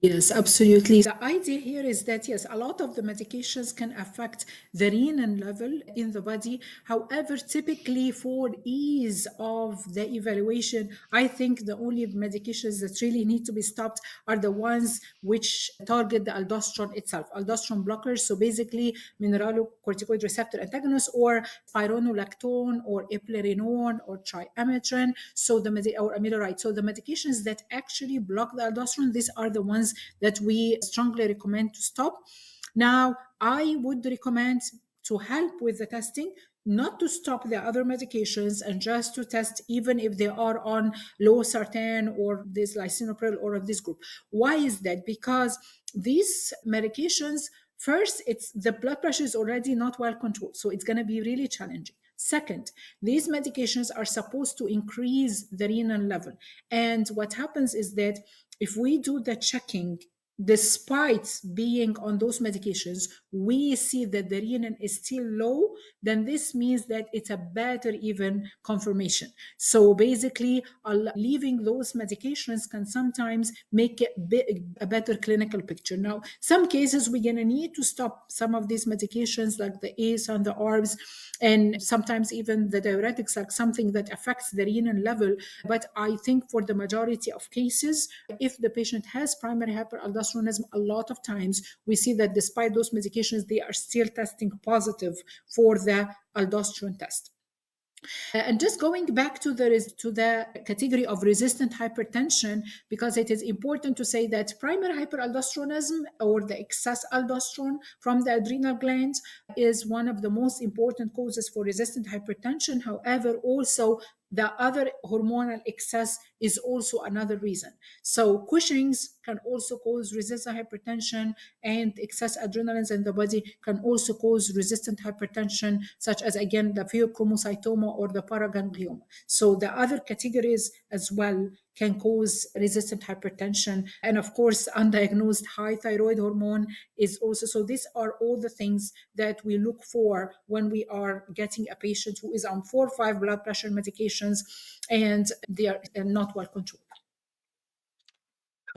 Yes, absolutely. The idea here is that, yes, a lot of the medications can affect the renin level in the body. However, typically for ease of the evaluation, I think the only medications that really need to be stopped are the ones which target the aldosterone itself, aldosterone blockers. So basically, mineralocorticoid receptor antagonists or spironolactone or eplerenone or trimetrin. So or amiloride. So the medications that actually block the aldosterone, these are the ones that we strongly recommend to stop. Now, I would recommend to help with the testing, not to stop the other medications and just to test even if they are on losartan or this lisinopril or of this group. Why is that? Because these medications, first, it's the blood pressure is already not well controlled, so it's going to be really challenging. Second, these medications are supposed to increase the renal level. And what happens is that if we do the checking, despite being on those medications, we see that the renin is still low, then this means that it's a better even confirmation. So basically, leaving those medications can sometimes make a better clinical picture. Now, some cases we're going to need to stop some of these medications like the ACE and the ARBs, and sometimes even the diuretics, like something that affects the renin level. But I think for the majority of cases, if the patient has primary hyperaldosteronism, a lot of times we see that despite those medications, they are still testing positive for the aldosterone test. And just going back to the category of resistant hypertension, because it is important to say that primary hyperaldosteronism or the excess aldosterone from the adrenal glands is one of the most important causes for resistant hypertension. However, also the other hormonal excess is also another reason. So Cushing's can also cause resistant hypertension, and excess adrenalines in the body can also cause resistant hypertension, such as again the pheochromocytoma or the paraganglioma. So the other categories as well can cause resistant hypertension. And of course, undiagnosed high thyroid hormone is also. So these are all the things that we look for when we are getting a patient who is on 4 or 5 blood pressure medications and they are not well controlled.